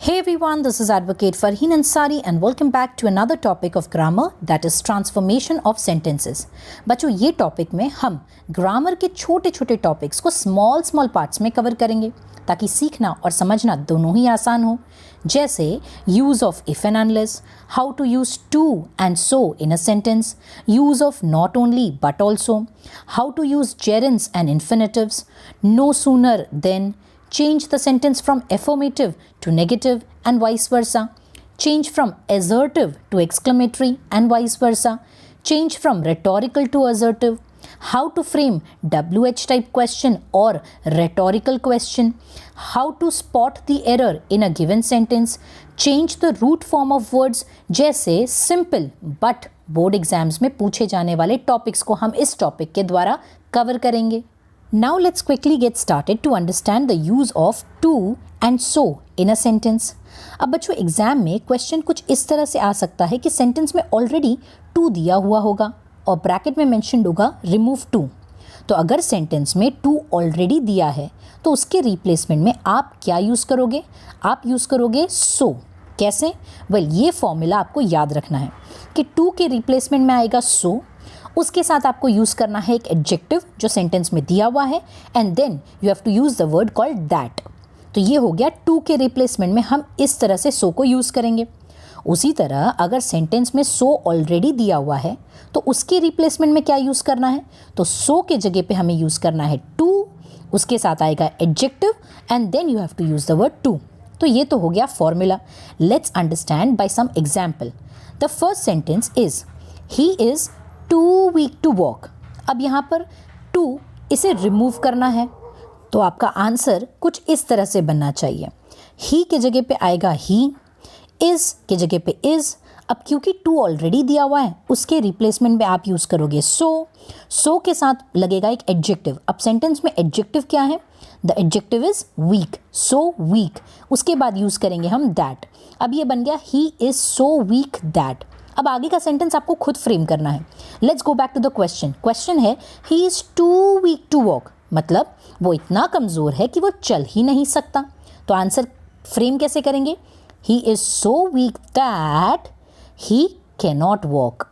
Hey everyone, this is Advocate Farheen Ansari and welcome back to another topic of grammar, that is transformation of sentences. बच्चों, ये topic में हम grammar के छोटे छोटे topics को स्मॉल पार्ट्स में कवर करेंगे ताकि सीखना और समझना दोनों ही आसान हो. जैसे use of if and unless, how to use too and so in a sentence, use of not only but also, how to use gerunds and infinitives, no sooner than, change the sentence from affirmative to negative and vice versa, change from assertive to exclamatory and vice versa, change from rhetorical to assertive, how to frame WH type question or rhetorical question, how to spot the error in a given sentence, change the root form of words जैसे simple but board exams में पूछे जाने वाले topics को हम इस topic के द्वारा कवर करेंगे. Now let's quickly get started to understand the use of to and so in a sentence. अब बच्चों एग्जाम में क्वेश्चन कुछ इस तरह से आ सकता है कि सेंटेंस में ऑलरेडी to दिया हुआ होगा और ब्रैकेट में मेंशन्ड होगा रिमूव to. तो अगर सेंटेंस में to ऑलरेडी दिया है तो उसके रिप्लेसमेंट में आप क्या यूज़ करोगे? आप यूज़ करोगे so. कैसे? ये फॉर्मूला आपको याद रखना है कि to के रिप्लेसमेंट में आएगा so, उसके साथ आपको यूज़ करना है एक एडजेक्टिव जो सेंटेंस में दिया हुआ है and then you have to use the word called that. तो ये हो गया टू के रिप्लेसमेंट में हम इस तरह से सो को यूज़ करेंगे. उसी तरह अगर सेंटेंस में सो ऑलरेडी दिया हुआ है तो उसके रिप्लेसमेंट में क्या यूज़ करना है? तो सो के जगह पे हमें यूज़ करना है टू, उसके साथ आएगा adjective and then you have to use the word to. तो ये तो हो गया formula. Let's understand by some example. The first sentence is he is too weak to walk. अब यहाँ पर टू इसे रिमूव करना है तो आपका आंसर कुछ इस तरह से बनना चाहिए. ही के जगह पे आएगा ही, इज़ के जगह पे इज़. अब क्योंकि टू ऑलरेडी दिया हुआ है उसके रिप्लेसमेंट में आप यूज़ करोगे सो. सो के साथ लगेगा एक एडजेक्टिव. अब सेंटेंस में एडजेक्टिव क्या है? The adjective is week, so weak. उसके बाद यूज़ करेंगे हम दैट. अब ये बन गया he is so weak that. अब आगे का सेंटेंस आपको खुद फ्रेम करना है. Let's go back to the question. Question है he is too weak to walk, मतलब वो इतना कमज़ोर है कि वो चल ही नहीं सकता. तो आंसर फ्रेम कैसे करेंगे? He is so weak that he can not walk.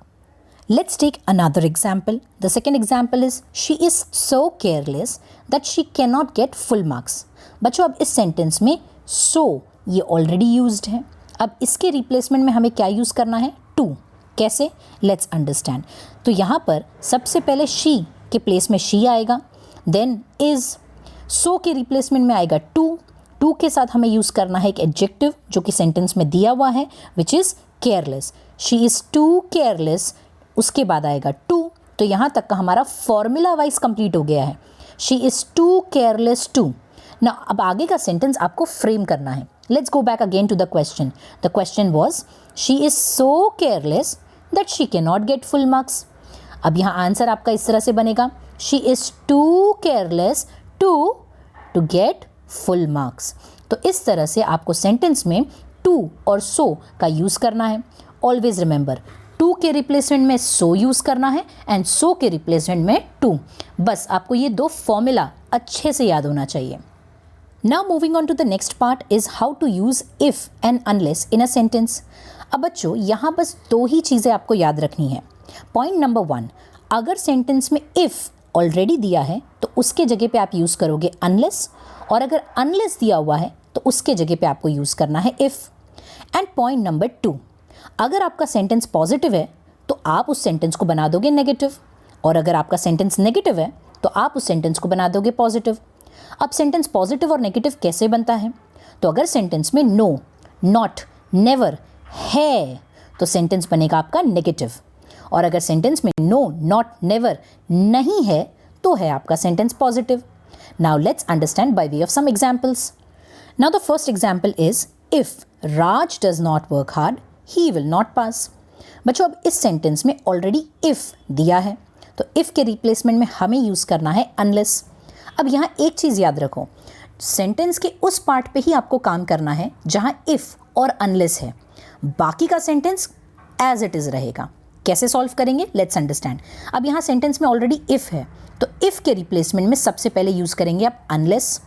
Let's take another example. The second example is she is so careless that she can not get full marks. बच्चों अब इस सेंटेंस में सो ये already used है. अब इसके replacement में हमें क्या यूज़ करना है? टू. कैसे? Let's understand. तो यहाँ पर सबसे पहले शी के प्लेस में शी आएगा, देन इज़. सो के रिप्लेसमेंट में आएगा टू. टू के साथ हमें यूज़ करना है एक एडजेक्टिव जो कि सेंटेंस में दिया हुआ है which is careless. She is too careless. उसके बाद आएगा टू. तो यहाँ तक का हमारा फॉर्मूला वाइज कंप्लीट हो गया है. She is too careless to. ना अब आगे का सेंटेंस आपको फ्रेम करना है. Let's go back again to the question. The question was, she is so careless that she cannot get full marks. अब यहाँ आंसर आपका इस तरह से बनेगा, she is too careless to get full marks. तो इस तरह से आपको सेंटेंस में to और so का यूज़ करना है. Always remember, to के रिप्लेसमेंट में so यूज़ करना है एंड so के रिप्लेसमेंट में to. बस आपको ये दो फॉर्मूला अच्छे से याद होना चाहिए. Now moving on to the next part is how to use if and unless in a sentence. अब बच्चों यहाँ बस दो ही चीज़ें आपको याद रखनी है. पॉइंट नंबर 1, अगर सेंटेंस में if ऑलरेडी दिया है तो उसके जगह पे आप यूज़ करोगे unless, और अगर unless दिया हुआ है तो उसके जगह पे आपको यूज़ करना है if. एंड पॉइंट नंबर 2, अगर आपका सेंटेंस पॉजिटिव है तो आप उस सेंटेंस को बना दोगे नेगेटिव, और अगर आपका सेंटेंस नेगेटिव है तो आप उस सेंटेंस को बना दोगे पॉजिटिव. अब सेंटेंस पॉजिटिव और नेगेटिव कैसे बनता है? तो अगर सेंटेंस में नो, नॉट, नेवर है तो सेंटेंस बनेगा आपका नेगेटिव, और अगर सेंटेंस में नो, नॉट, नेवर नहीं है तो है आपका sentence positive. Now let's understand by way of some examples. Now the first example is if Raj does not work hard he will not pass. बच्चों अब इस सेंटेंस में ऑलरेडी इफ दिया है तो इफ के रिप्लेसमेंट में हमें यूज़ करना है अनलेस. अब यहाँ एक चीज़ याद रखो, सेंटेंस के उस पार्ट पे ही आपको काम करना है जहाँ इफ़ और अनलेस है, बाकी का सेंटेंस एज इट इज़ रहेगा. कैसे सॉल्व करेंगे? Let's understand. अब यहाँ सेंटेंस में ऑलरेडी इफ़ है तो इफ़ के रिप्लेसमेंट में सबसे पहले यूज़ करेंगे आप अनलेस.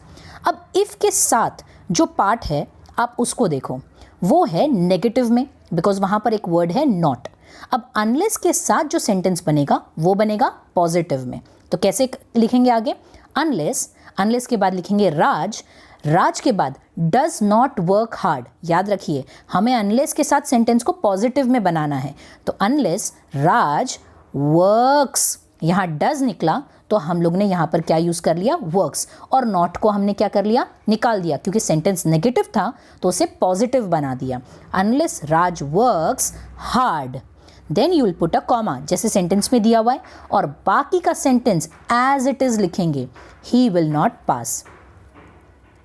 अब इफ़ के साथ जो पार्ट है आप उसको देखो, वो है नेगेटिव में, बिकॉज वहाँ पर एक वर्ड है नॉट। अब अनलेस के साथ जो सेंटेंस बनेगा वो बनेगा पॉजिटिव में। तो कैसे लिखेंगे आगे? अनलेस के बाद लिखेंगे राज के बाद डज नॉट वर्क हार्ड। याद रखिए, हमें अनलेस के साथ सेंटेंस को पॉजिटिव में बनाना है। तो अनलेस राज वर्क्स, यहाँ डज निकला तो हम लोग ने यहाँ पर क्या यूज़ कर लिया? वर्क्स। और नॉट को हमने क्या कर लिया? निकाल दिया, क्योंकि सेंटेंस नेगेटिव था तो उसे पॉजिटिव बना दिया। Unless Raj works hard, then you will put a comma, जैसे सेंटेंस में दिया हुआ है, और बाकी का सेंटेंस एज इट इज़ लिखेंगे, he will not pass.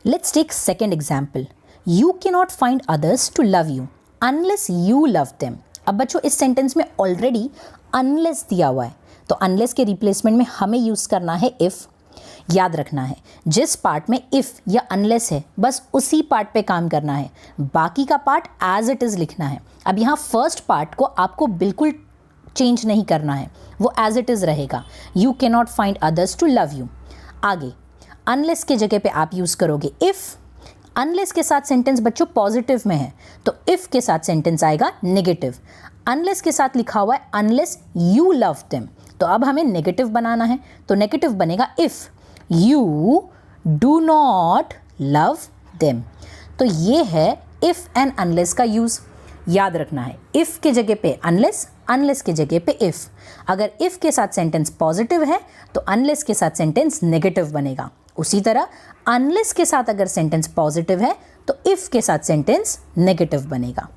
Let's take second example, you can not find others to love you unless you love them. अब बच्चों, इस सेंटेंस में ऑलरेडी अनलेस दिया हुआ है, तो अनलेस के रिप्लेसमेंट में हमें यूज़ करना है इफ़। याद रखना है, जिस पार्ट में इफ़ या अनलेस है बस उसी पार्ट पे काम करना है, बाकी का पार्ट एज इट इज़ लिखना है। अब यहाँ फर्स्ट पार्ट को आपको बिल्कुल चेंज नहीं करना है, वो एज इट इज़ रहेगा, you can not find others to love you. आगे अनलेस के जगह पे आप यूज़ करोगे इफ़। अनलेस के साथ सेंटेंस बच्चों पॉजिटिव में है, तो इफ़ के साथ सेंटेंस आएगा नेगेटिव। अनलेस के साथ लिखा हुआ है अनलेस यू लव देम, तो अब हमें नेगेटिव बनाना है, तो नेगेटिव बनेगा if you do not love them. तो ये है इफ़ एंड अनलेस का यूज़। याद रखना है, इफ़ के जगह पे अनलेस, अनलेस के जगह पे इफ़। अगर इफ़ के साथ सेंटेंस पॉजिटिव है तो अनलेस के साथ सेंटेंस नेगेटिव बनेगा। उसी तरह अनलेस के साथ अगर सेंटेंस पॉजिटिव है तो इफ़ के साथ सेंटेंस नेगेटिव बनेगा।